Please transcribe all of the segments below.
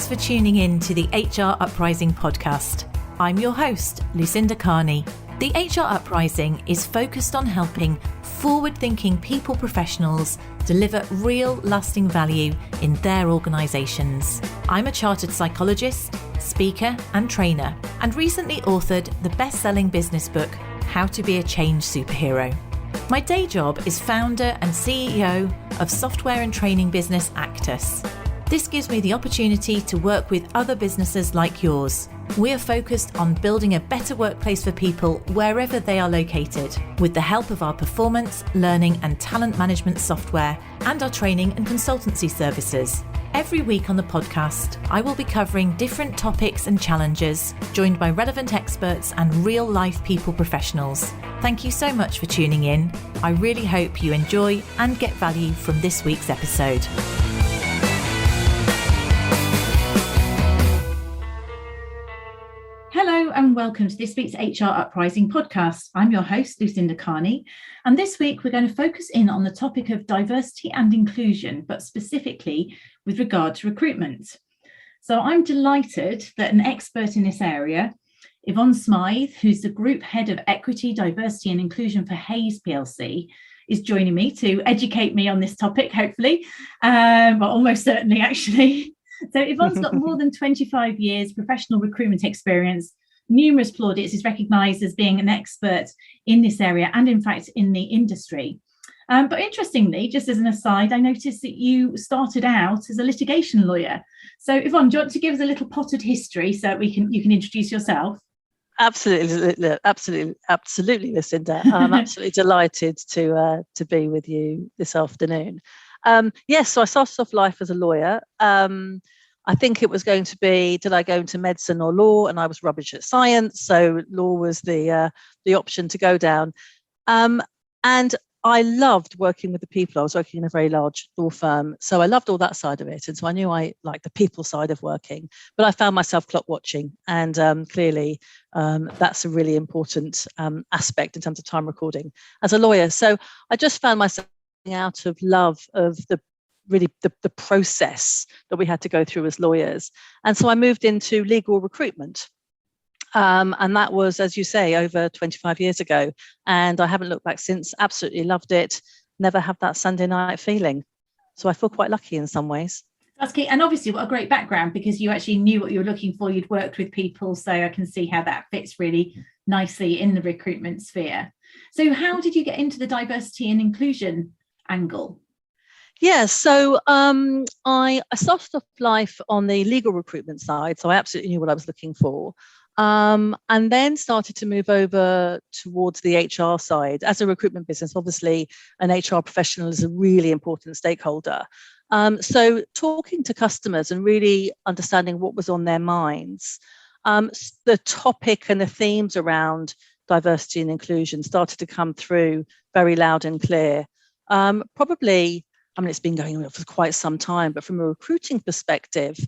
Thanks for tuning in to the HR Uprising podcast. I'm your host, Lucinda Carney. The HR Uprising is focused on helping forward-thinking people professionals deliver real lasting value in their organisations. I'm a chartered psychologist, speaker and trainer, and recently authored the best-selling business book, How to Be a Change Superhero. My day job is founder and CEO of software and training business Actus. This gives me the opportunity to work with other businesses like yours. We are focused on building a better workplace for people wherever they are located, with the help of our performance, learning and talent management software and our training and consultancy services. Every week on the podcast, I will be covering different topics and challenges, joined by relevant experts and real-life people professionals. Thank you so much for tuning in. I really hope you enjoy and get value from this week's episode. Hello and welcome to this week's HR Uprising podcast. I'm your host, Lucinda Carney, and this week we're going to focus in on the topic of diversity and inclusion, but specifically with regard to recruitment. So I'm delighted that an expert in this area, Yvonne Smyth, who's the Group Head of Equity, Diversity and Inclusion for Hays PLC, is joining me to educate me on this topic, hopefully, well, almost certainly actually. So Yvonne's got more than 25 years professional recruitment experience, numerous plaudits, is recognised as being an expert in this area and in fact in the industry. But interestingly, just as an aside, I noticed that you started out as a litigation lawyer. So Yvonne, do you want to give us a little potted history so you can introduce yourself? Absolutely, Lucinda. I'm absolutely delighted to be with you this afternoon. Yes, so I started off life as a lawyer. I think it was going to be, did I go into medicine or law? And I was rubbish at science, so law was the option to go down. And I loved working with the people. I was working in a very large law firm, so I loved all that side of it. And so I knew I liked the people side of working, but I found myself clock watching. And clearly that's a really important aspect in terms of time recording as a lawyer. So I just found myself out of love of the process that we had to go through as lawyers. And so I moved into legal recruitment. And that was, as you say, over 25 years ago. And I haven't looked back since. Absolutely loved it. Never have that Sunday night feeling. So I feel quite lucky in some ways. That's key. And obviously what a great background, because you actually knew what you were looking for. You'd worked with people. So I can see how that fits really nicely in the recruitment sphere. So how did you get into the diversity and inclusion angle? Yeah, so I started off life on the legal recruitment side, so I absolutely knew what I was looking for, and then started to move over towards the HR side. As a recruitment business, obviously, an HR professional is a really important stakeholder. So talking to customers and really understanding what was on their minds, the topic and the themes around diversity and inclusion started to come through very loud and clear. Probably, I mean, it's been going on for quite some time, but from a recruiting perspective,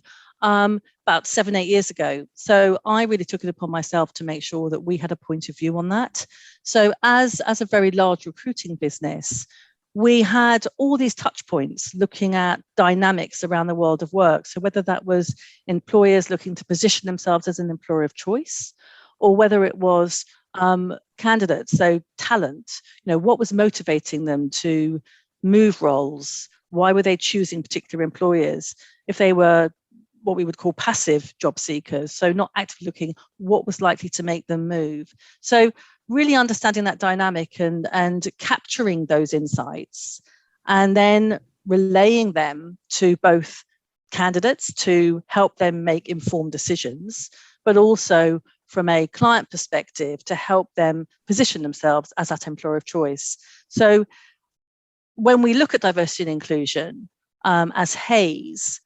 about 7-8 years ago. So I really took it upon myself to make sure that we had a point of view on that. So as a very large recruiting business, we had all these touch points looking at dynamics around the world of work. So whether that was employers looking to position themselves as an employer of choice, or whether it was candidates, so talent, what was motivating them to move roles? Why were they choosing particular employers? If they were what we would call passive job seekers, so not actively looking, what was likely to make them move? So really understanding that dynamic and capturing those insights and then relaying them to both candidates to help them make informed decisions, but also from a client perspective to help them position themselves as that employer of choice. So when we look at diversity and inclusion as Hays,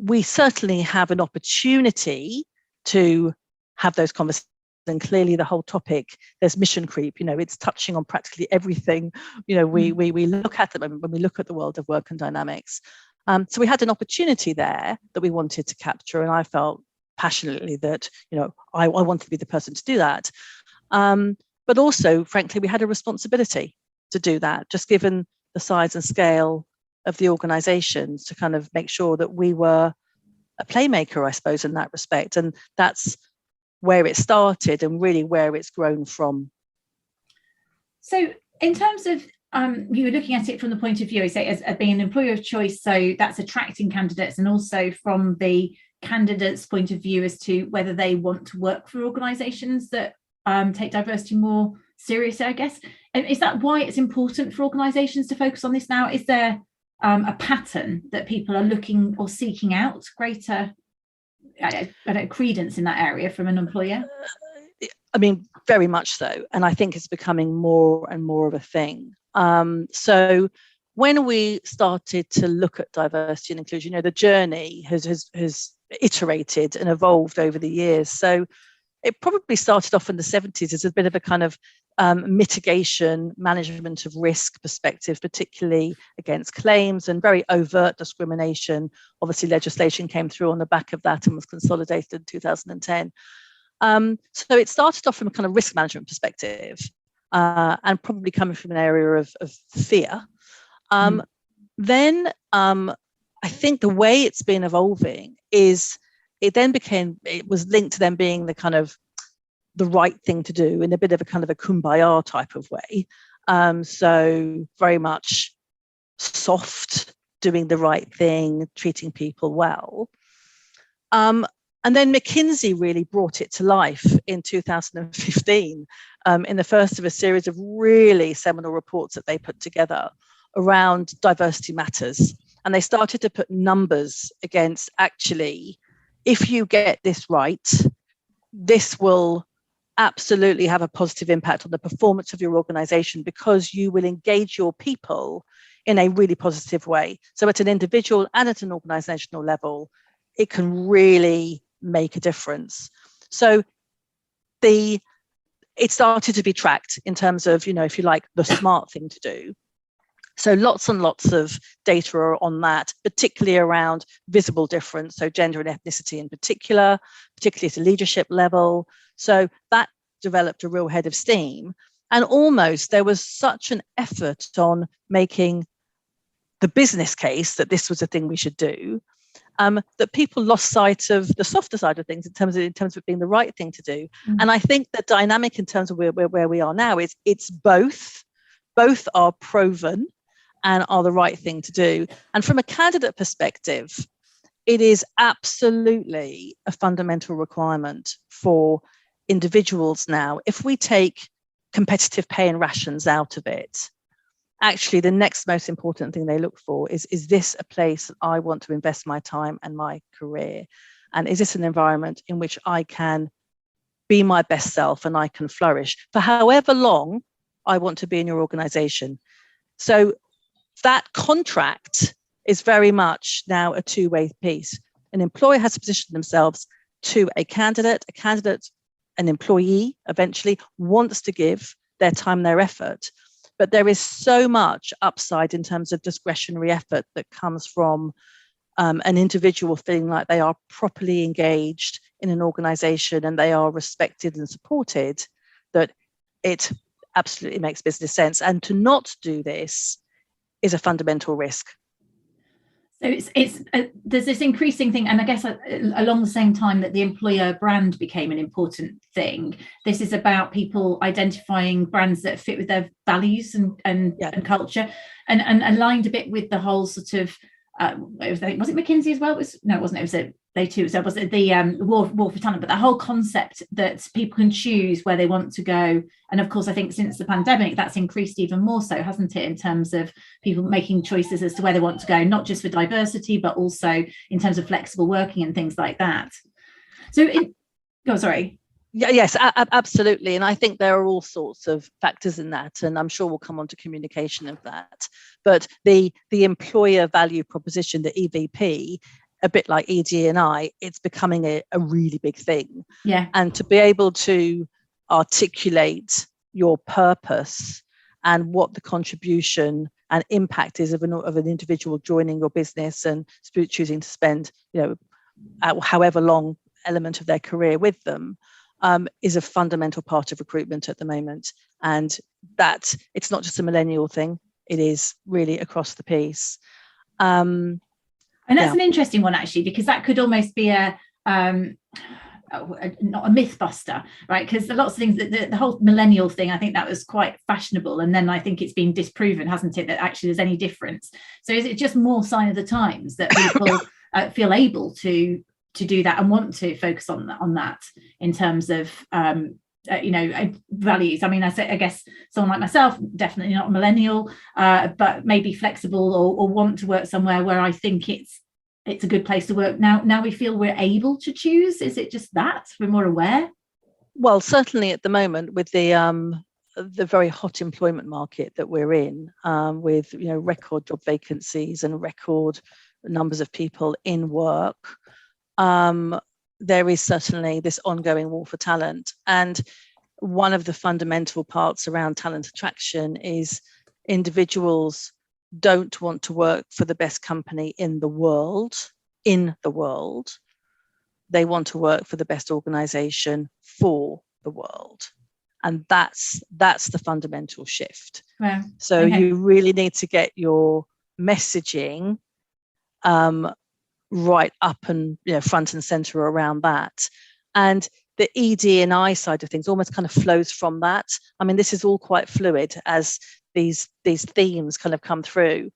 we certainly have an opportunity to have those conversations. And clearly the whole topic, there's mission creep, it's touching on practically everything, we look at them when we look at the world of work and dynamics. So we had an opportunity there that we wanted to capture, and I felt passionately that, I wanted to be the person to do that. But also, frankly, we had a responsibility to do that, just given the size and scale of the organizations, to kind of make sure that we were playmaker, I suppose, in that respect. And that's where it started and really where it's grown from. So in terms of, you were looking at it from the point of view, say, as being an employer of choice, so that's attracting candidates, and also from the candidates' point of view as to whether they want to work for organisations that take diversity more seriously, I guess. Is that why it's important for organisations to focus on this now? Is there a pattern that people are looking or seeking out greater credence in that area from an employer? I mean, very much so. And I think it's becoming more and more of a thing. So when we started to look at diversity and inclusion, the journey has iterated and evolved over the years. So it probably started off in the 70s as a bit of a kind of mitigation, management of risk perspective, particularly against claims and very overt discrimination. Obviously, legislation came through on the back of that and was consolidated in 2010. So it started off from a kind of risk management perspective and probably coming from an area of fear. Then I think the way it's been evolving is it was linked to them being the kind of the right thing to do in a bit of a kind of a kumbaya type of way. So very much soft, doing the right thing, treating people well. And then McKinsey really brought it to life in 2015 in the first of a series of really seminal reports that they put together around diversity matters. And they started to put numbers against, actually, if you get this right, this will absolutely have a positive impact on the performance of your organization because you will engage your people in a really positive way. So at an individual and at an organizational level, it can really make a difference. So it started to be tracked in terms of, if you like, the smart thing to do. So lots and lots of data are on that, particularly around visible difference, so gender and ethnicity in particularly at a leadership level. So that developed a real head of steam. And almost there was such an effort on making the business case that this was a thing we should do, that people lost sight of the softer side of things in terms of it being the right thing to do. And I think the dynamic in terms of where we are now is it's both are proven and are the right thing to do. And from a candidate perspective, it is absolutely a fundamental requirement for individuals now. If we take competitive pay and rations out of it, actually the next most important thing they look for is this a place that I want to invest my time and my career? And is this an environment in which I can be my best self and I can flourish for however long I want to be in your organization? So that contract is very much now a two-way piece. An employer has to position themselves to a candidate, an employee eventually wants to give their time, their effort. But there is so much upside in terms of discretionary effort that comes from an individual feeling like they are properly engaged in an organization and they are respected and supported, that it absolutely makes business sense. And to not do this is a fundamental risk. So there's this increasing thing, and I guess along the same time that the employer brand became an important thing, this is about people identifying brands that fit with their values and culture, and aligned a bit with the whole sort of was it McKinsey as well? It wasn't. It was they too. So was it the war for talent? But that whole concept that people can choose where they want to go, and of course, I think since the pandemic, that's increased even more so, hasn't it? In terms of people making choices as to where they want to go, not just for diversity, but also in terms of flexible working and things like that. So, sorry. Yeah, yes, absolutely. And I think there are all sorts of factors in that, and I'm sure we'll come on to communication of that. But the employer value proposition, the EVP, a bit like ED&I, it's becoming a really big thing. Yeah. And to be able to articulate your purpose and what the contribution and impact is of an individual joining your business and choosing to spend, however long element of their career with them, is a fundamental part of recruitment at the moment. And that it's not just a millennial thing, it is really across the piece. And that's an interesting one, actually, because that could almost be not a myth buster, right? Because lots of things, the whole millennial thing, I think that was quite fashionable, and then I think it's been disproven, hasn't it, that actually there's any difference. So is it just more sign of the times that people feel able to do that and want to focus on that in terms of values? I mean, I guess someone like myself, definitely not a millennial, but maybe flexible or want to work somewhere where I think it's a good place to work. Now we feel we're able to choose. Is it just that we're more aware? Well, certainly at the moment, with the very hot employment market that we're in, with record job vacancies and record numbers of people in work, there is certainly this ongoing war for talent. And one of the fundamental parts around talent attraction is individuals don't want to work for the best company in the world. They want to work for the best organization for the world. And that's the fundamental shift. Wow. So you really need to get your messaging right up and front and center around that. And the ED&I side of things almost kind of flows from that. I mean, this is all quite fluid as these themes kind of come through.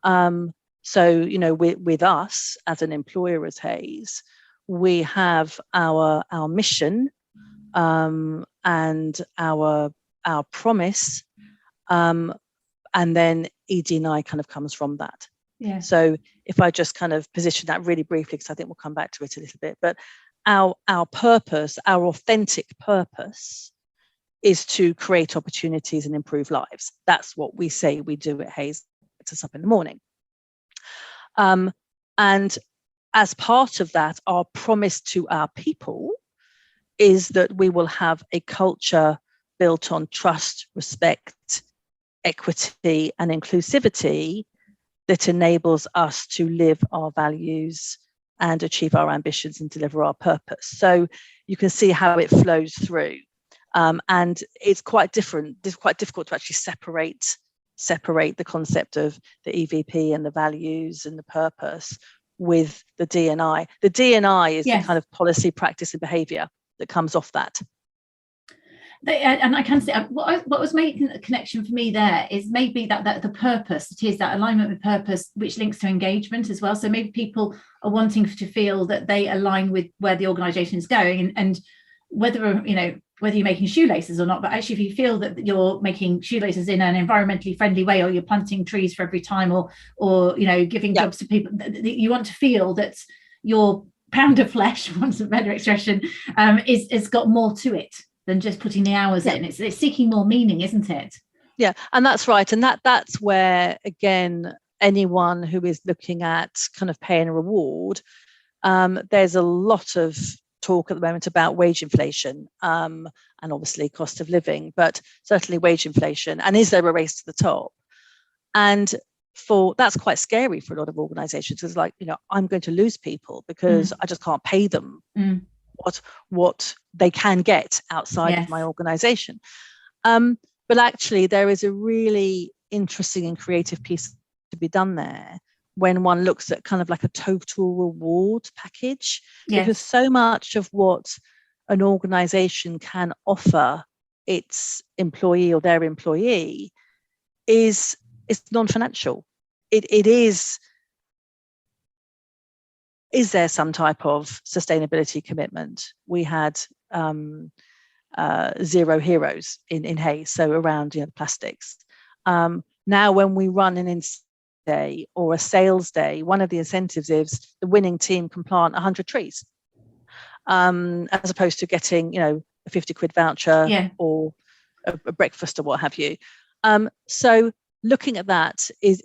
So with us as an employer, as Hays, we have our mission and our promise, and then ED&I kind of comes from that. Yeah. So if I just kind of position that really briefly, because I think we'll come back to it a little bit, but our purpose, our authentic purpose, is to create opportunities and improve lives. That's what we say we do at Hays. It's us up in the morning. And as part of that, our promise to our people is that we will have a culture built on trust, respect, equity, and inclusivity that enables us to live our values and achieve our ambitions and deliver our purpose. So you can see how it flows through. And it's quite different. It's quite difficult to actually separate the concept of the EVP and the values and the purpose with the D&I. The D&I is the kind of policy, practice, and behaviour that comes off that. And I can say what was making a connection for me there is maybe that the purpose, it is that alignment with purpose, which links to engagement as well. So maybe people are wanting to feel that they align with where the organisation is going, and whether you're making shoelaces or not, but actually if you feel that you're making shoelaces in an environmentally friendly way, or you're planting trees for every time, or giving jobs to people, you want to feel that your pound of flesh, once a better expression, is got more to it than just putting the hours in. It's seeking more meaning, isn't it? Yeah, and that's right. And that's where, again, anyone who is looking at kind of pay and reward, there's a lot of talk at the moment about wage inflation, and obviously cost of living, but certainly wage inflation. And is there a race to the top? And that's quite scary for a lot of organizations. It's like, I'm going to lose people because I just can't pay them what they can get outside of my organization. But actually there is a really interesting and creative piece to be done there when one looks at kind of like a total reward package, because so much of what an organization can offer its employee or their employee is non-financial. It is there some type of sustainability commitment? We had zero heroes in Hays, so around plastics. Now when we run an day or a sales day, one of the incentives is the winning team can plant 100 trees, as opposed to getting a 50 quid voucher or a breakfast or what have you. So looking at that is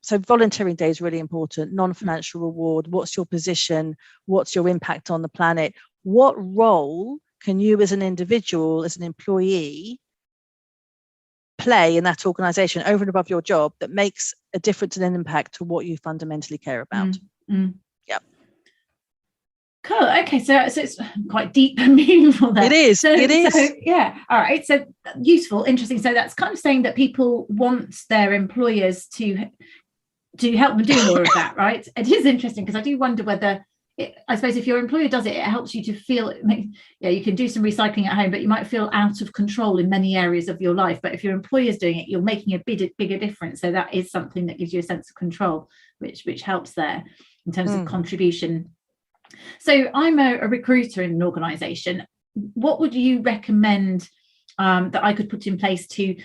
so volunteering day is really important. Non-financial reward, what's your position, what's your impact on the planet, what role can you as an individual, as an employee, play in that organization over and above your job that makes a difference and an impact to what you fundamentally care about. Yeah. Cool. Okay, so it's quite deep and meaningful there. It is. So, it is. So, yeah. All right. So useful, interesting. So that's kind of saying that people want their employers to to help them do more of that, right? It is interesting because I do wonder whether, I suppose if your employer does it, it helps you to feel, you can do some recycling at home, but you might feel out of control in many areas of your life. But if your employer is doing it, you're making a bigger difference. So that is something that gives you a sense of control, which helps there in terms of contribution. So I'm a recruiter in an organisation. What would you recommend that I could put in place to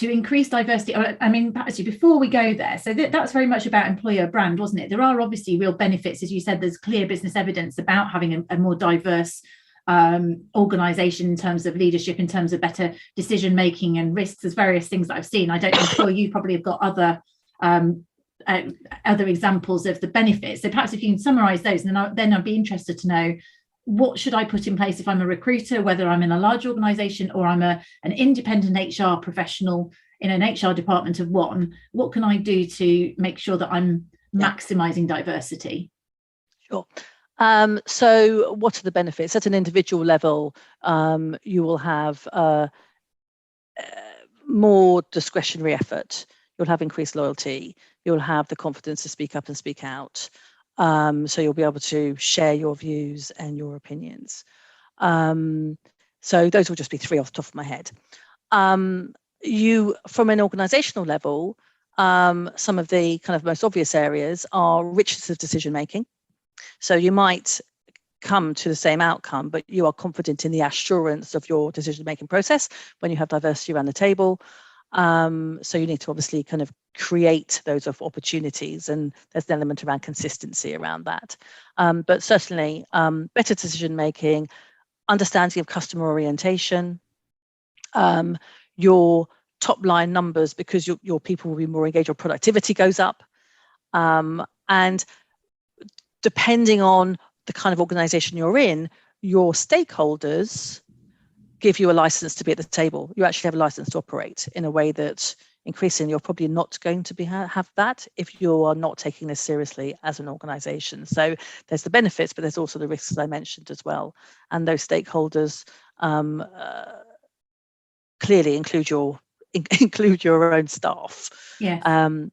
increase diversity? I mean, actually, before we go there, so that's very much about employer brand, wasn't it? There are obviously real benefits, as you said. There's clear business evidence about having a more diverse organisation in terms of leadership, in terms of better decision making and risks. There's various things that I've seen. I don't know, sure you probably have got other examples of the benefits. So perhaps if you can summarise those, and then I'd be interested to know, what should I put in place if I'm a recruiter, whether I'm in a large organisation or I'm an independent HR professional in an HR department of one? What can I do to make sure that I'm maximising diversity? Sure. So what are the benefits? At an individual level, you will have more discretionary effort. You'll have increased loyalty. You'll have the confidence to speak up and speak out. So you'll be able to share your views and your opinions. So those will just be three off the top of my head. You, from an organizational level, some of the kind of most obvious areas are richness of decision making. So you might come to the same outcome, but you are confident in the assurance of your decision making process when you have diversity around the table. So you need to obviously kind of create those opportunities, and there's an element around consistency around that. But certainly better decision making, understanding of customer orientation, your top line numbers, because your people will be more engaged, your productivity goes up, and depending on the kind of organization you're in, your stakeholders give you a license to be at the table. You actually have a license to operate in a way that increasingly you're probably not going to have that if you are not taking this seriously as an organization. So there's the benefits, but there's also the risks, as I mentioned as well. And those stakeholders clearly include your own staff. Yes.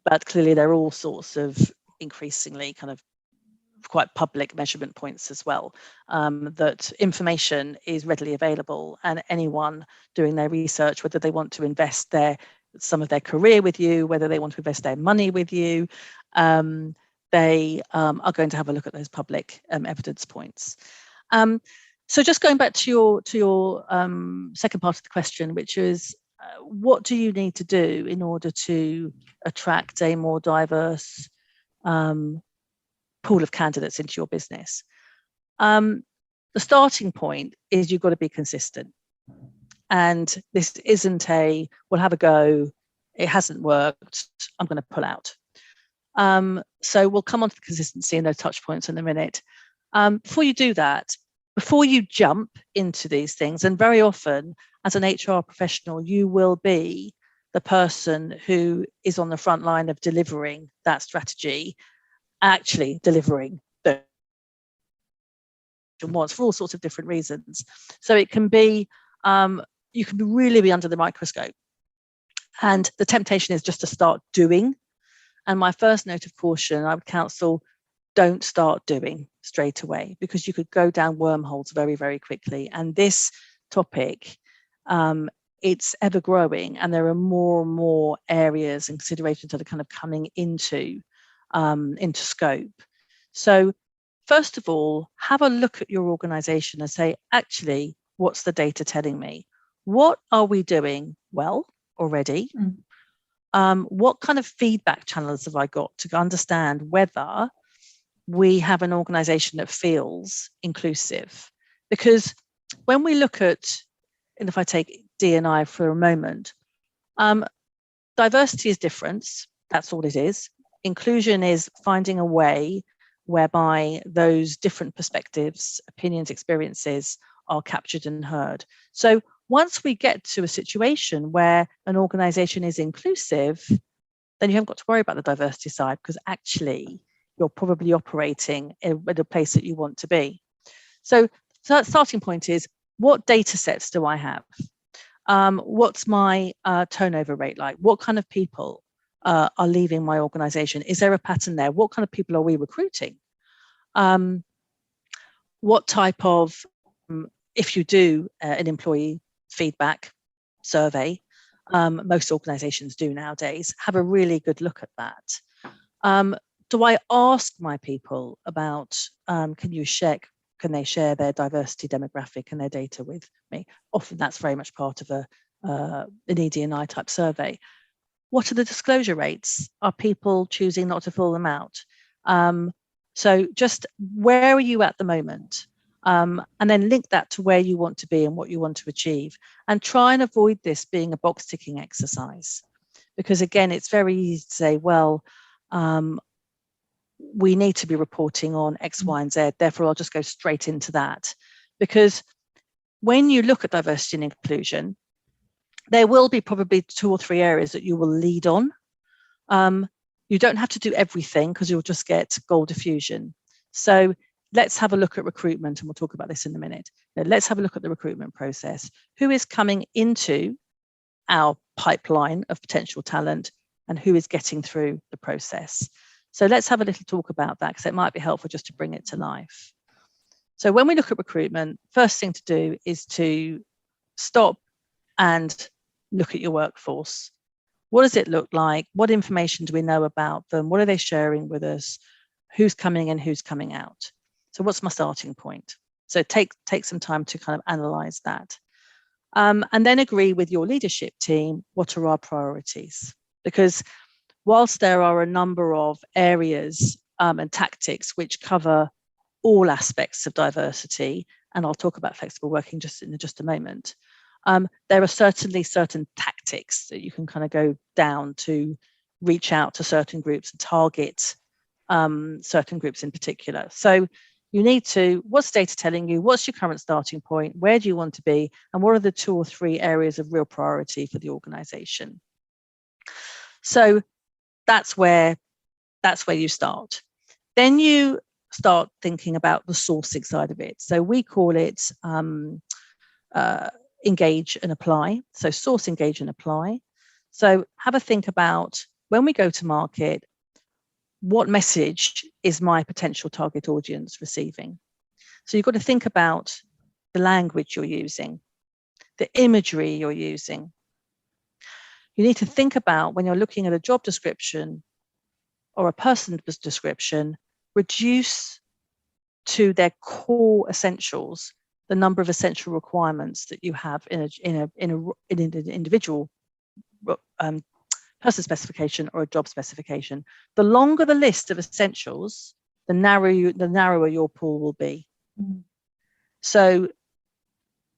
But clearly there are all sorts of increasingly kind of quite public measurement points as well, that information is readily available, and anyone doing their research, whether they want to invest some of their career with you, whether they want to invest their money with you, they are going to have a look at those public evidence points. So just going back to your second part of the question, which is what do you need to do in order to attract a more diverse pool of candidates into your business? The starting point is you've got to be consistent. And this isn't we'll have a go, it hasn't worked, I'm going to pull out. So we'll come on to the consistency and those touch points in a minute. Before you do that, before you jump into these things, and very often as an HR professional, you will be the person who is on the front line of delivering that strategy, actually delivering the wants for all sorts of different reasons. So it can be, you can really be under the microscope. And the temptation is just to start doing. And my first note of caution, I would counsel, don't start doing straight away, because you could go down wormholes very, very quickly. And this topic, it's ever growing, and there are more and more areas and considerations that are kind of coming into scope. So first of all, have a look at your organization and say, actually, what's the data telling me? What are we doing well already? What kind of feedback channels have I got to understand whether we have an organization that feels inclusive? Because when we look at, and if I take D&I for a moment, diversity is difference. That's all it is. Inclusion is finding a way whereby those different perspectives, opinions, experiences are captured and heard. So once we get to a situation where an organization is inclusive, then you haven't got to worry about the diversity side, because actually you're probably operating at a place that you want to be. So that starting point is, what data sets do I have? What's my turnover rate like? What kind of people are leaving my organization? Is there a pattern there? What kind of people are we recruiting? What type of, if you do an employee feedback survey, most organizations do nowadays, have a really good look at that. Do I ask my people about, can they share their diversity demographic and their data with me? Often that's very much part of an ED&I type survey. What are the disclosure rates? Are people choosing not to fill them out? So just where are you at the moment? And then link that to where you want to be and what you want to achieve. And try and avoid this being a box ticking exercise. Because again, it's very easy to say, well, we need to be reporting on X, Y, and Z. Therefore, I'll just go straight into that. Because when you look at diversity and inclusion, there will be probably 2 or 3 areas that you will lead on. You don't have to do everything because you'll just get gold diffusion. So let's have a look at recruitment, and we'll talk about this in a minute. Let's have a look at the recruitment process. Who is coming into our pipeline of potential talent and who is getting through the process? So let's have a little talk about that, because it might be helpful just to bring it to life. So when we look at recruitment, first thing to do is to stop and look at your workforce. What does it look like? What information do we know about them? What are they sharing with us? Who's coming in, who's coming out? So what's my starting point? So take some time to kind of analyze that. And then agree with your leadership team, what are our priorities? Because whilst there are a number of areas and tactics which cover all aspects of diversity, and I'll talk about flexible working in just a moment, there are certainly certain tactics that you can kind of go down to reach out to certain groups and target certain groups in particular. So you need to, what's data telling you? What's your current starting point? Where do you want to be? And what are the 2 or 3 areas of real priority for the organization? So that's where you start. Then you start thinking about the sourcing side of it. So we call it engage and apply. So source, engage, and apply. So have a think about, when we go to market, what message is my potential target audience receiving? So you've got to think about the language you're using, the imagery you're using. You need to think about, when you're looking at a job description or a person's description, reduce to their core essentials the number of essential requirements that you have in an individual person specification or a job specification. The longer the list of essentials, the narrower your pool will be. So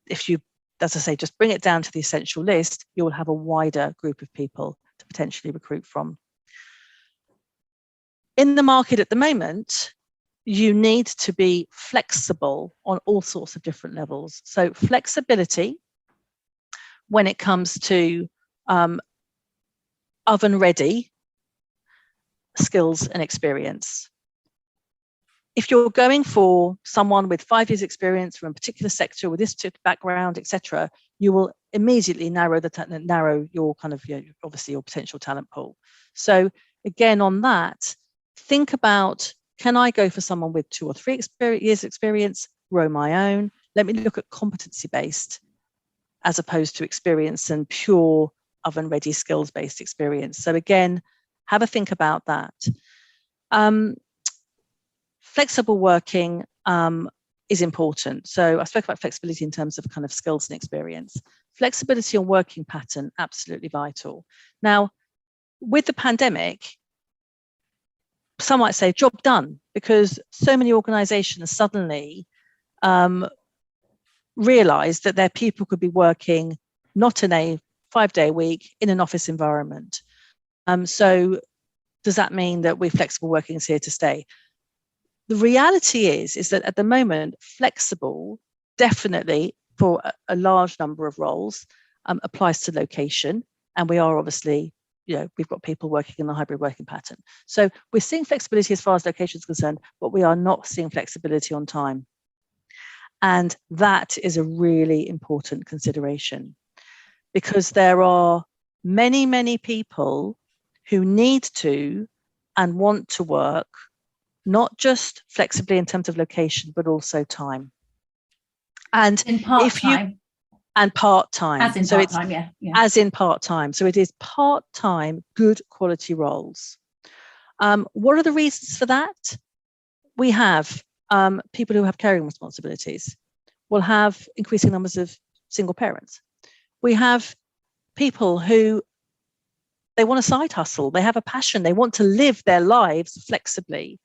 if you, as I say, just bring it down to the essential list, you will have a wider group of people to potentially recruit from. In the market at the moment, you need to be flexible on all sorts of different levels. So flexibility when it comes to oven ready skills and experience. If you're going for someone with 5 years experience from a particular sector with this background, etc., you will immediately narrow your kind of, obviously your potential talent pool. So again, on that, think about, can I go for someone with 2 or 3 years experience, grow my own? Let me look at competency based as opposed to experience and pure oven ready skills based experience. So again, have a think about that. Flexible working is important. So I spoke about flexibility in terms of kind of skills and experience. Flexibility on working pattern, absolutely vital. Now, with the pandemic, some might say job done, because so many organizations suddenly realized that their people could be working not in a 5-day week in an office environment. So does that mean that flexible working is here to stay? The reality is that at the moment, flexible definitely for a large number of roles applies to location. And we are obviously, we've got people working in the hybrid working pattern. So we're seeing flexibility as far as location is concerned, but we are not seeing flexibility on time. And that is a really important consideration, because there are many, many people who need to and want to work, not just flexibly in terms of location, but also time. And in part-time. And part-time. As in part-time, yeah. As in part-time. So it is part-time, good quality roles. What are the reasons for that? We have people who have caring responsibilities. We'll have increasing numbers of single parents. We have people who they want a side hustle. They have a passion. They want to live their lives flexibly.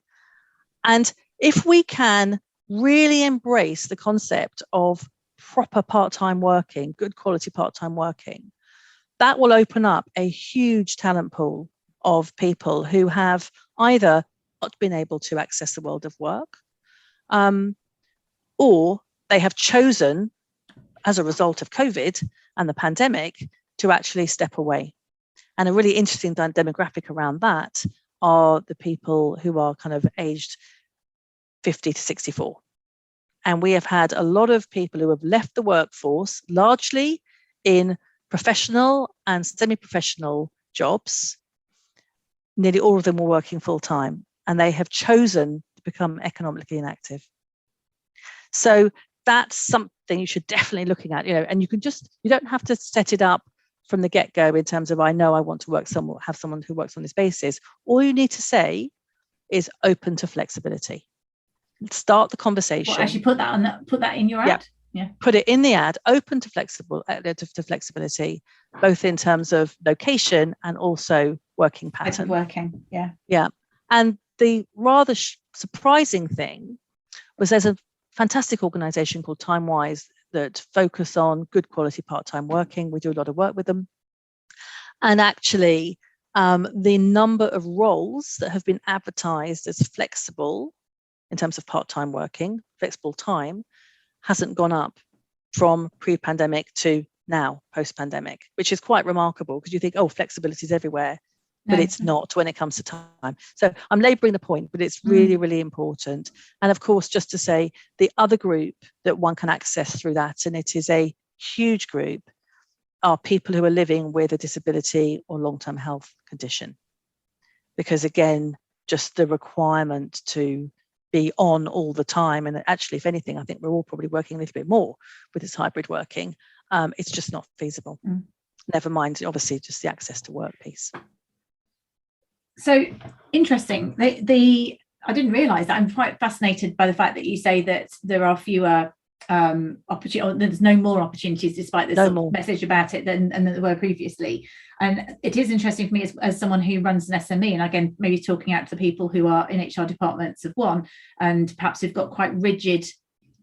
And if we can really embrace the concept of proper part-time working, good quality part-time working, that will open up a huge talent pool of people who have either not been able to access the world of work, or they have chosen, as a result of COVID and the pandemic, to actually step away. And a really interesting demographic around that are the people who are kind of aged 50 to 64. And we have had a lot of people who have left the workforce, largely in professional and semi-professional jobs. Nearly all of them were working full time, and they have chosen to become economically inactive. So that's something you should definitely looking at, and you don't have to set it up from the get-go in terms of, I know I want to have someone who works on this basis. All you need to say is open to flexibility. Start the conversation. Well, actually put that in your ad. Yeah. Put it in the ad, open to flexibility, both in terms of location and also working pattern. Working, yeah. Yeah. And the rather surprising thing was there's a fantastic organization called TimeWise that focus on good quality part-time working. We do a lot of work with them. And actually, the number of roles that have been advertised as flexible in terms of part-time working, flexible time, hasn't gone up from pre-pandemic to now, post-pandemic, which is quite remarkable because you think, oh, flexibility is everywhere, but it's not when it comes to time. So I'm labouring the point, but it's really, really important. And of course, just to say, the other group that one can access through that, and it is a huge group, are people who are living with a disability or long-term health condition. Because again, just the requirement to be on all the time, and actually, if anything, I think we're all probably working a little bit more with this hybrid working. It's just not feasible. Never mind, obviously, just the access to work piece. So interesting. I didn't realise that. I'm quite fascinated by the fact that you say that there are fewer opportunities, there's no more opportunities, despite this message about it than there were previously. And it is interesting for me as someone who runs an SME, and again, maybe talking out to people who are in HR departments of one, and perhaps have got quite rigid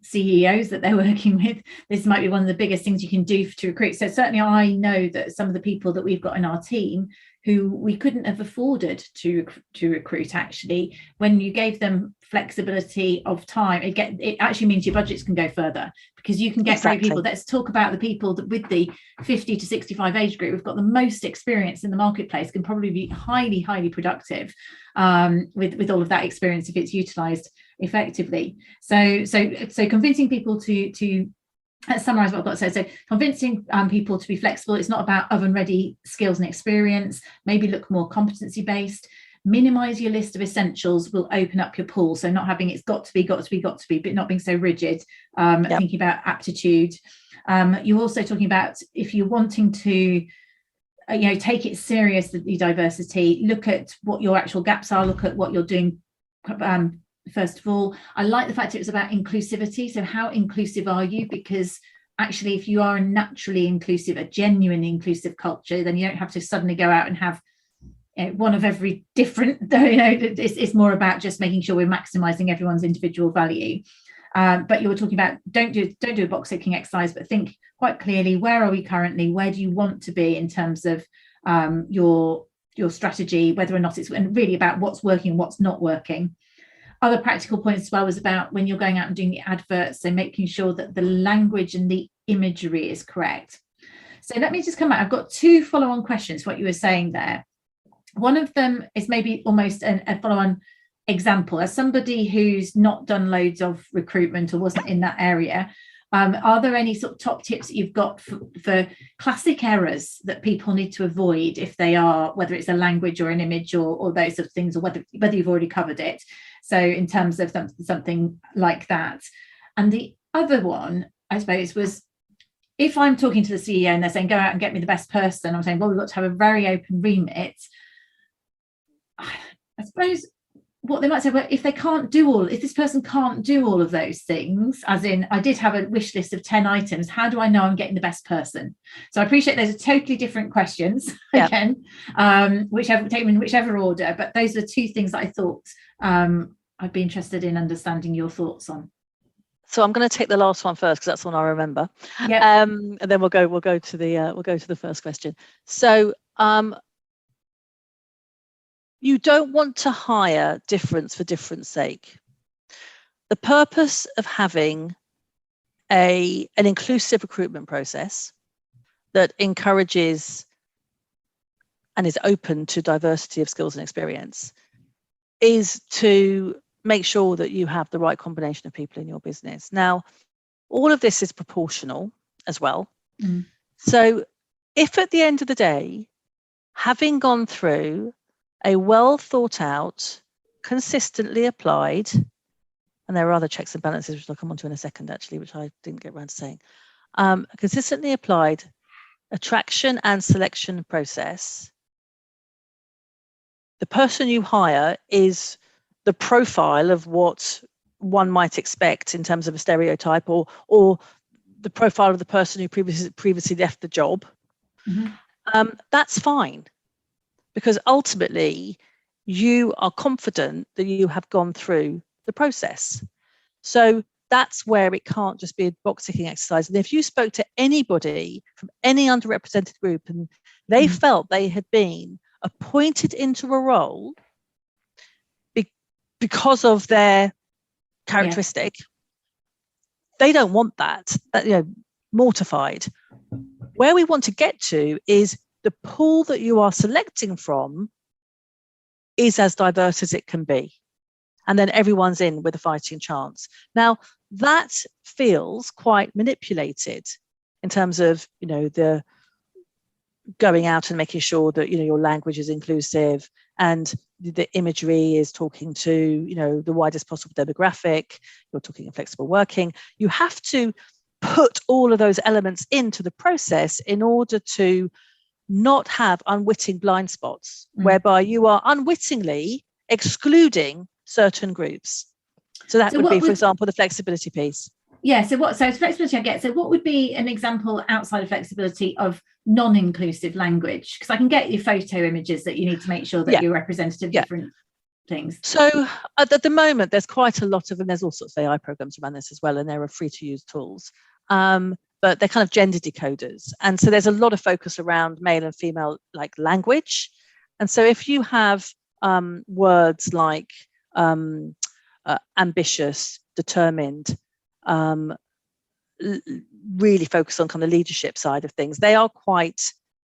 CEOs that they're working with. This might be one of the biggest things you can do to recruit. So certainly I know that some of the people that we've got in our team who we couldn't have afforded to recruit, actually, when you gave them flexibility of time, it actually means your budgets can go further, because you can get great people. Let's talk about the people that with the 50 to 65 age group, we've got the most experience in the marketplace, can probably be highly, highly productive with all of that experience if it's utilised effectively. So convincing people to let's summarize what I've got to say. So convincing people to be flexible. It's not about oven ready skills and experience. Maybe look more competency based. Minimize your list of essentials will open up your pool. So not having it's got to be, but not being so rigid. Thinking about aptitude. You're also talking about, if you're wanting to take it serious, the diversity, look at what your actual gaps are, look at what you're doing. First of all, I like the fact it was about inclusivity. So how inclusive are you? Because actually, if you are a naturally inclusive, a genuine inclusive culture, then you don't have to suddenly go out and have one of every different, it's more about just making sure we're maximizing everyone's individual value. But you were talking about don't do a box ticking exercise, but think quite clearly, where are we currently? Where do you want to be in terms of your strategy, whether or not it's, and really about what's working and what's not working. Other practical points as well was about when you're going out and doing the adverts, so making sure that the language and the imagery is correct. So let me just come back. I've got two follow-on questions, what you were saying there. One of them is maybe almost a follow-on example. As somebody who's not done loads of recruitment or wasn't in that area, Are there any sort of top tips that you've got for classic errors that people need to avoid if they are, whether it's a language or an image or those sort of things, or whether you've already covered it? So in terms of something like that. And the other one, I suppose, was if I'm talking to the CEO and they're saying, go out and get me the best person, I'm saying, well, we've got to have a very open remit. I suppose what they might say, well, if this person can't do all of those things, as in, I did have a wish list of 10 items, how do I know I'm getting the best person? So I appreciate those are totally different questions, again, take them in whichever order, but those are two things that I thought I'd be interested in understanding your thoughts on. So I'm going to take the last one first because that's the one I remember. Yep. And then we'll go to the first question. So you don't want to hire difference for difference sake. The purpose of having an inclusive recruitment process that encourages and is open to diversity of skills and experience is to make sure that you have the right combination of people in your business. Now, all of this is proportional as well. Mm. So if at the end of the day, having gone through a well thought out, consistently applied, and there are other checks and balances, which I'll come on to in a second, actually, which I didn't get around to saying, consistently applied attraction and selection process, the person you hire is the profile of what one might expect in terms of a stereotype, or the profile of the person who previously left the job. Mm-hmm. That's fine, because ultimately you are confident that you have gone through the process. So that's where it can't just be a box ticking exercise. And if you spoke to anybody from any underrepresented group and they mm-hmm. felt they had been appointed into a role because of their characteristic, they don't want that, mortified. Where we want to get to is the pool that you are selecting from is as diverse as it can be. And then everyone's in with a fighting chance. Now, that feels quite manipulated in terms of, the going out and making sure that, your language is inclusive and the imagery is talking to, the widest possible demographic. You're talking flexible working. You have to put all of those elements into the process in order to not have unwitting blind spots, whereby you are unwittingly excluding certain groups. So that would be, for example, the flexibility piece. Yeah. So flexibility I get. So what would be an example outside of flexibility of non-inclusive language? Because I can get your photo images that you need to make sure that you're representative of different things. So at the moment, there's quite a lot of, and there's all sorts of AI programs around this as well, and there are free to use tools. But they're kind of gender decoders. And so there's a lot of focus around male and female like language. And so if you have words like ambitious, determined, really focus on kind of leadership side of things, they are quite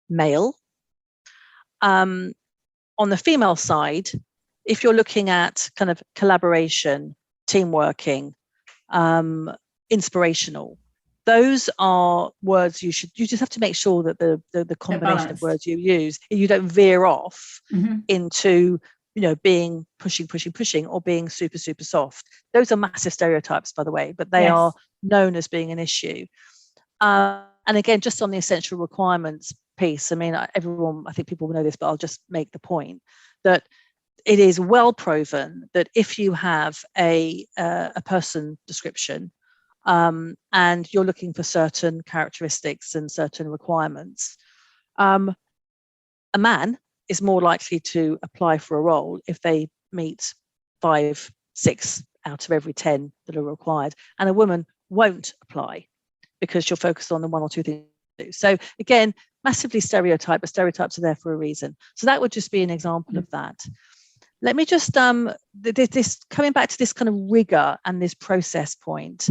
male. On the female side, if you're looking at kind of collaboration, team working, inspirational, those are words you just have to make sure that the combination of words you use, you don't veer off into being pushing or being super, super soft. Those are massive stereotypes, by the way, but they are known as being an issue. And again, just on the essential requirements piece, I mean, I think people will know this, but I'll just make the point that it is well proven that if you have a person description and you're looking for certain characteristics and certain requirements, a man is more likely to apply for a role if they meet 5, 6 out of every 10 that are required, and a woman won't apply because you're focused on the 1 or 2 things. So again, massively stereotype, but stereotypes are there for a reason. So that would just be an example of that. Let me just this coming back to this kind of rigor and this process point.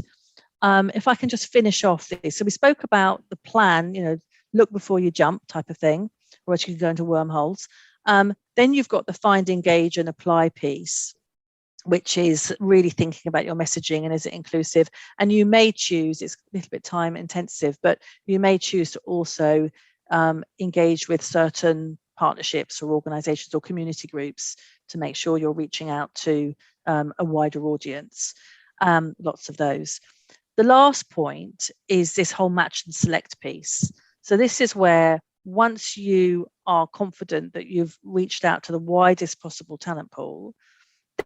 If I can just finish off this. So we spoke about the plan, look before you jump type of thing, or else you can go into wormholes. Then you've got the find, engage and apply piece. which is really thinking about your messaging and is it inclusive. And you may choose, it's a little bit time intensive, but you may choose to also engage with certain partnerships or organizations or community groups to make sure you're reaching out to a wider audience. Lots of those. The last point is this whole match and select piece. So this is where once you are confident that you've reached out to the widest possible talent pool,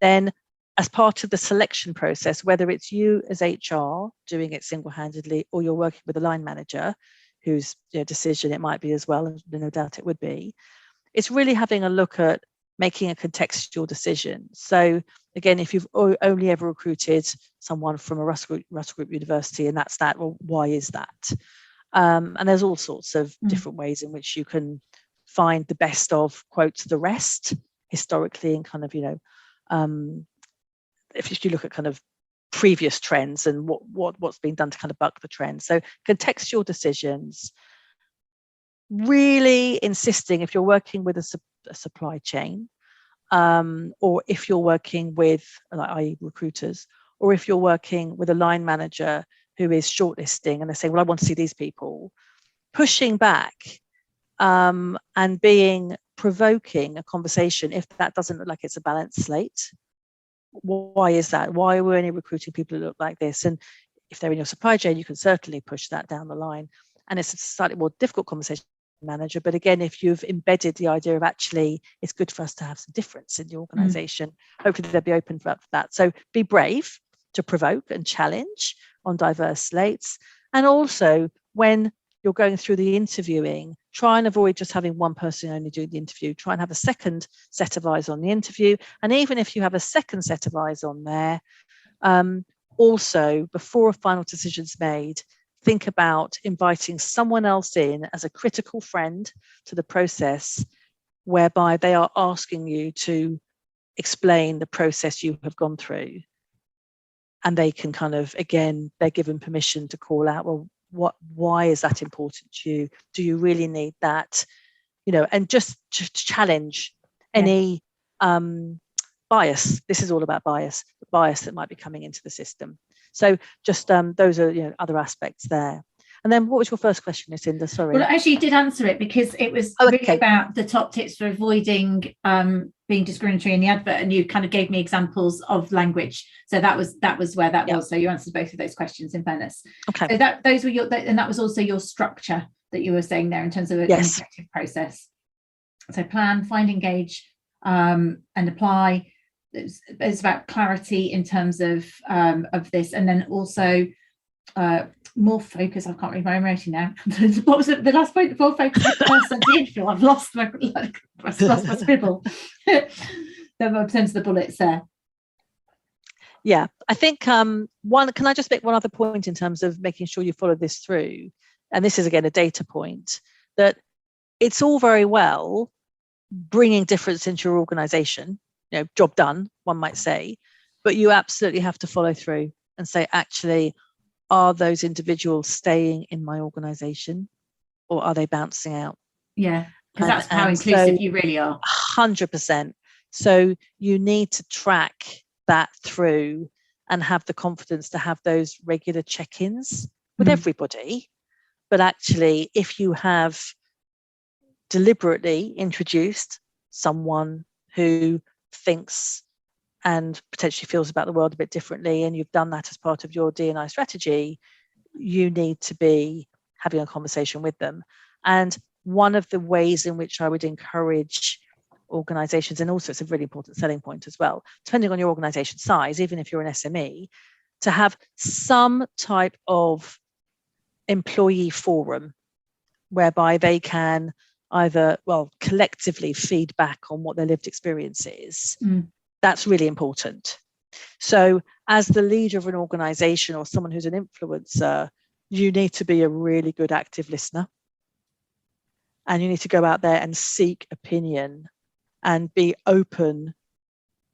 then as part of the selection process, whether it's you as HR doing it single-handedly or you're working with a line manager whose decision it might be as well, and no doubt it would be, it's really having a look at making a contextual decision. So again, if you've only ever recruited someone from a Russell Group university and that's that, well, why is that? And there's all sorts of different ways in which you can find the best of, quote, the rest historically, and kind of, if you look at kind of previous trends and what's been done to kind of buck the trend. So contextual decisions, really insisting if you're working with a supply chain, or if you're working with, i.e. recruiters, or if you're working with a line manager who is shortlisting and they're saying, well, I want to see these people, pushing back and being provoking a conversation if that doesn't look like it's a balanced slate. Why is that? Why are we only recruiting people who look like this? And if they're in your supply chain, you can certainly push that down the line. And it's a slightly more difficult conversation manager. But again, if you've embedded the idea of actually it's good for us to have some difference in the organization, hopefully they'll be open for that. So be brave to provoke and challenge on diverse slates. And also when you're going through the interviewing, try and avoid just having one person only doing the interview. Try and have a second set of eyes on the interview. And even if you have a second set of eyes on there, also before a final decision's made, think about inviting someone else in as a critical friend to the process, whereby they are asking you to explain the process you have gone through. And they can kind of, again, they're given permission to call out, well, why is that important to you? Do you really need that? And just challenge any bias. This is all about bias, the bias that might be coming into the system. So just those are other aspects there. And then what was your first question, Lucinda? Sorry. Well, actually, you did answer it because it was really about the top tips for avoiding being discriminatory in the advert, and you kind of gave me examples of language. So that was where that was. So you answered both of those questions, in fairness. Okay. So those were and that was also your structure that you were saying there in terms of an effective process. So plan, find, engage, and apply. It's about clarity in terms of this, and then also more focus. I can't read my own writing now. What was it? The last point? More focus on the interview. I've lost my scribble. The sense of the bullets there. Yeah, I think can I just make one other point in terms of making sure you follow this through? And this is again a data point, that it's all very well bringing difference into your organization, job done, one might say, but you absolutely have to follow through and say, actually, are those individuals staying in my organization or are they bouncing out? Yeah, because that's how inclusive you really are. 100%. So you need to track that through and have the confidence to have those regular check-ins with everybody. But actually, if you have deliberately introduced someone who thinks and potentially feels about the world a bit differently, and you've done that as part of your D&I strategy, you need to be having a conversation with them. And one of the ways in which I would encourage organizations, and also it's a really important selling point as well, depending on your organization size, even if you're an SME, to have some type of employee forum whereby they can either, collectively feedback on what their lived experience is. That's really important. So as the leader of an organization or someone who's an influencer, you need to be a really good active listener. And you need to go out there and seek opinion and be open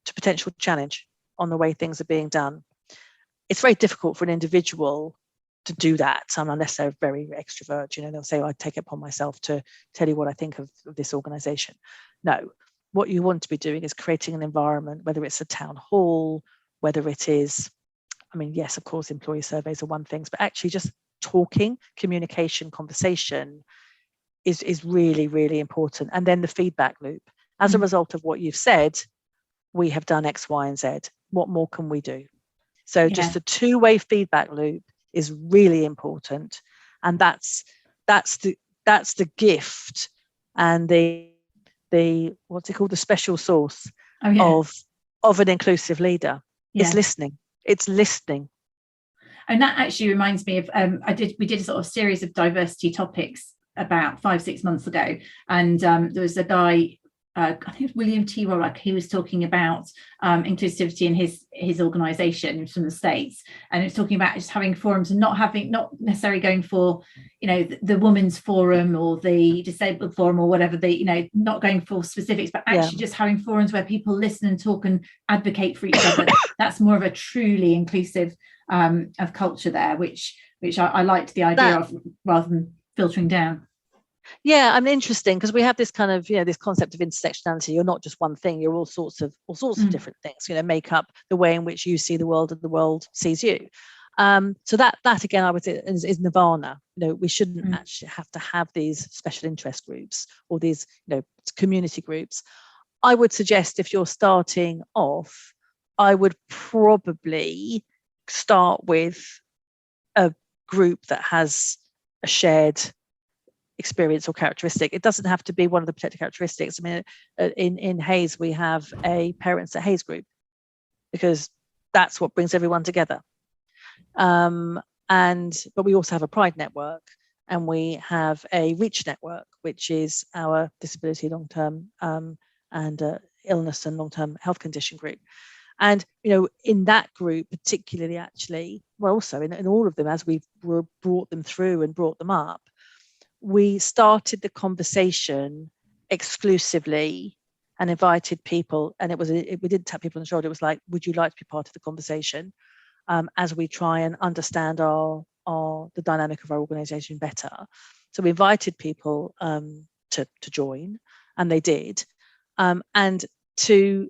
to potential challenge on the way things are being done. It's very difficult for an individual to do that, unless they're very extrovert. They'll say, I take it upon myself to tell you what I think of this organization. No, what you want to be doing is creating an environment, whether it's a town hall, whether it is, I mean, yes, of course, employee surveys are one thing, but actually just talking, communication, conversation is really, really important. And then the feedback loop. As a result of what you've said, we have done X, Y, and Z. What more can we do? So just the two-way feedback loop is really important. And that's the gift and the what's it called, the special sauce of an inclusive leader. It's listening. And that actually reminds me of we did a sort of series of diversity topics about 5-6 months ago, and there was a guy, I think it was William T. Rowlack, he was talking about inclusivity in his organisation from the States, and it's talking about just having forums and not necessarily going for, you know, the women's forum or the disabled forum or whatever, not going for specifics, but actually just having forums where people listen and talk and advocate for each other. That's more of a truly inclusive of culture there, which I liked the idea of, rather than filtering down. Yeah, I'm interesting, because we have this kind of, this concept of intersectionality. You're not just one thing, you're all sorts of different things, make up the way in which you see the world and the world sees you. So that again, I would say is nirvana. We shouldn't actually have to have these special interest groups or these, community groups. I would suggest, if you're starting off, I would probably start with a group that has a shared experience or characteristic. It doesn't have to be one of the protected characteristics. I mean, in Hayes, we have a Parents at Hayes group, because that's what brings everyone together. But we also have a Pride network, and we have a Reach network, which is our disability, long-term and illness and long-term health condition group. And in that group particularly, actually, well, also in all of them, as we've brought them through and brought them up, we started the conversation exclusively and invited people, and we didn't tap people on the shoulder. It was like, would you like to be part of the conversation, as we try and understand the dynamic of our organisation better. So we invited people to join, and they did, and to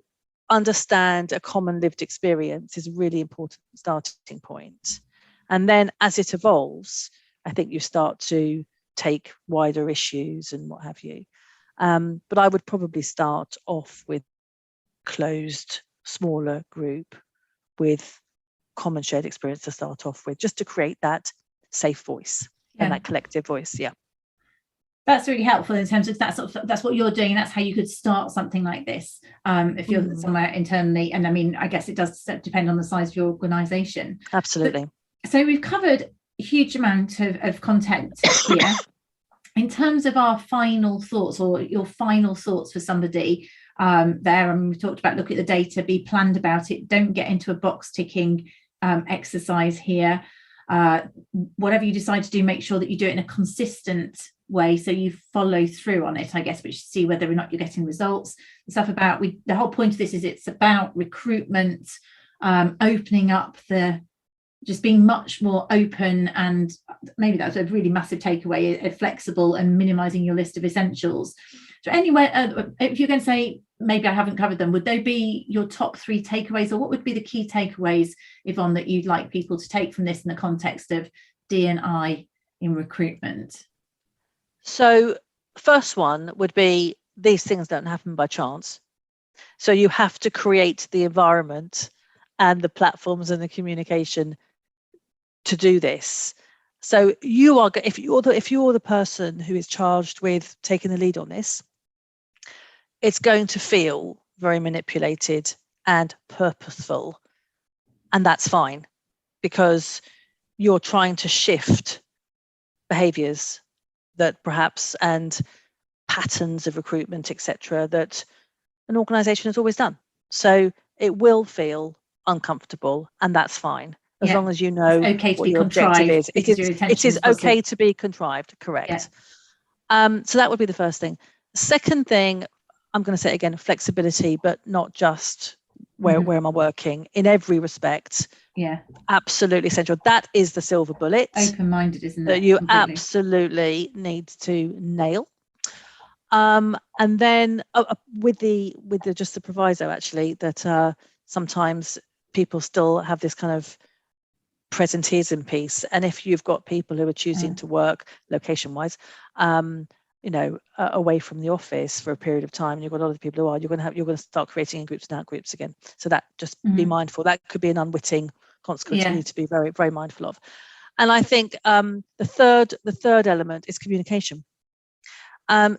understand a common lived experience is a really important starting point. And then as it evolves, I think you start to take wider issues and what have you. But I would probably start off with closed, smaller group with common shared experience to start off with, just to create that safe voice and that collective voice. Yeah. That's really helpful in terms of that's what you're doing, and that's how you could start something like this if you're somewhere internally. And I mean, I guess it does depend on the size of your organisation. Absolutely. So we've covered a huge amount of content here. In terms of our final thoughts, or your final thoughts for somebody there, and we talked about look at the data, be planned about it, don't get into a box ticking exercise here. Whatever you decide to do, make sure that you do it in a consistent way, so you follow through on it, I guess, which see whether or not you're getting results. The stuff about the whole point of this is it's about recruitment, opening up just being much more open, and maybe that's a really massive takeaway, flexible and minimizing your list of essentials. So anyway, if you're going to say maybe I haven't covered them, would they be your top 3 takeaways, or what would be the key takeaways, Yvonne, that you'd like people to take from this in the context of D&I in recruitment? So first one would be, these things don't happen by chance. So you have to create the environment and the platforms and the communication to do this. So if you're the person who is charged with taking the lead on this, it's going to feel very manipulated and purposeful, and that's fine, because you're trying to shift behaviors that perhaps, and patterns of recruitment, etc., that an organization has always done. So it will feel uncomfortable, and that's fine, as long as you know what your objective is. It is okay to be contrived, correct. So that would be the first thing. Second thing, I'm going to say again, flexibility, but not just where am I working, in every respect. Yeah, absolutely essential. That is the silver bullet. Open-minded, isn't it? That you absolutely need to nail. And then with the just the proviso, actually, that sometimes people still have this kind of presenteeism piece. And if you've got people who are choosing to work location-wise, away from the office for a period of time, and you've got a lot of people who are, you're going to start creating in groups and out groups again. So that just be mindful. That could be an unwitting consequence you need to be very, very mindful of. And I think the third element is communication.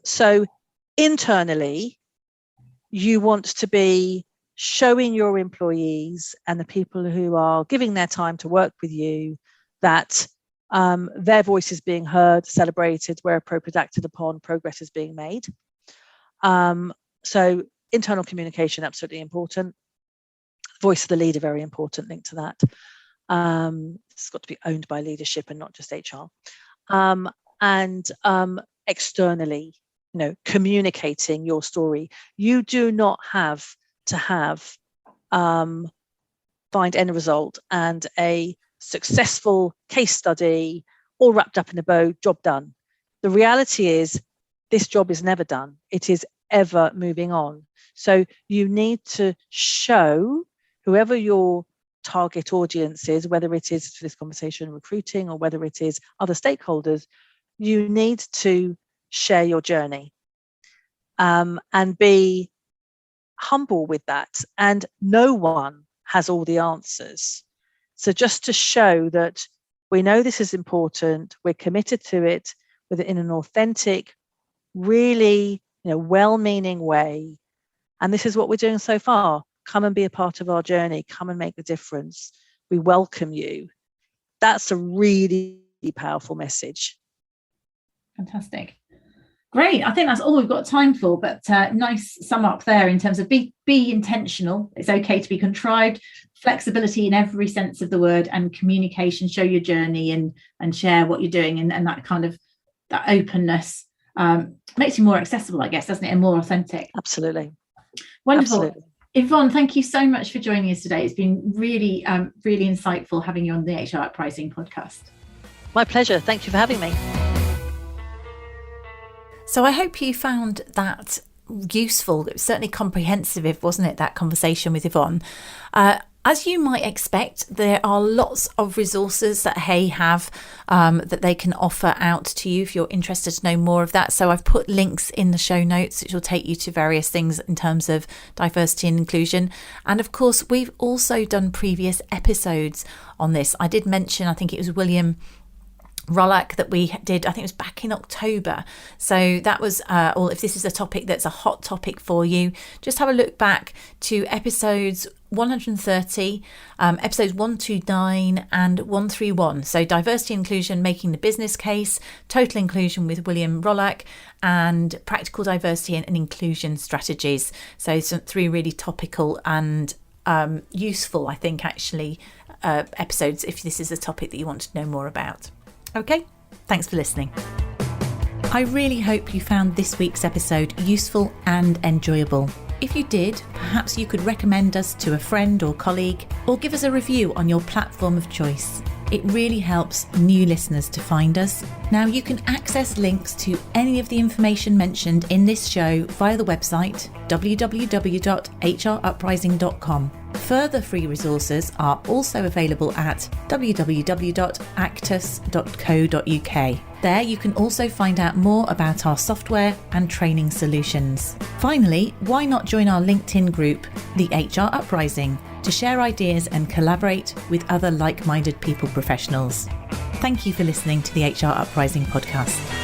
So internally, you want to be showing your employees and the people who are giving their time to work with you that their voice is being heard, celebrated, where appropriate, acted upon, progress is being made. So internal communication, absolutely important. Voice of the leader, very important, linked to that. It's got to be owned by leadership and not just HR. And externally, communicating your story. You do not have to find end result and a successful case study all wrapped up in a bow, job done. The reality is this job is never done. It is ever moving on. So you need to show whoever your target audience is, whether it is for this conversation recruiting or whether it is other stakeholders, you need to share your journey and be humble with that. And no one has all the answers. So just to show that we know this is important, we're committed to it in an authentic, really, well-meaning way. And this is what we're doing so far. Come and be a part of our journey. Come and make a difference. We welcome you. That's a really powerful message. Fantastic. Great. I think that's all we've got time for, but nice sum up there in terms of be intentional. It's okay to be contrived, flexibility in every sense of the word, and communication, show your journey and share what you're doing, and that kind of that openness makes you more accessible, I guess, doesn't it, and more authentic. Absolutely. Wonderful. Absolutely. Yvonne, thank you so much for joining us today. It's been really, really insightful having you on the HR Uprising podcast. My pleasure. Thank you for having me. So I hope you found that useful. It was certainly comprehensive, wasn't it, that conversation with Yvonne? As you might expect, there are lots of resources that Hay have that they can offer out to you if you're interested to know more of that. So I've put links in the show notes which will take you to various things in terms of diversity and inclusion. And of course, we've also done previous episodes on this. I did mention, I think it was William Rollack that we did, I think it was back in October. So that was all. If this is a topic that's a hot topic for you, just have a look back to episodes 130, episodes 129 and 131. So diversity inclusion, making the business case, total inclusion with William Rollack, and practical diversity and inclusion strategies. So some 3 really topical and useful, I think, actually, episodes if this is a topic that you want to know more about. Okay, thanks for listening. I really hope you found this week's episode useful and enjoyable. If you did, perhaps you could recommend us to a friend or colleague, or give us a review on your platform of choice. It really helps new listeners to find us. Now you can access links to any of the information mentioned in this show via the website www.hruprising.com. Further free resources are also available at www.actus.co.uk. There you can also find out more about our software and training solutions. Finally, why not join our LinkedIn group, the HR Uprising, to share ideas and collaborate with other like-minded people professionals. Thank you for listening to the HR Uprising podcast.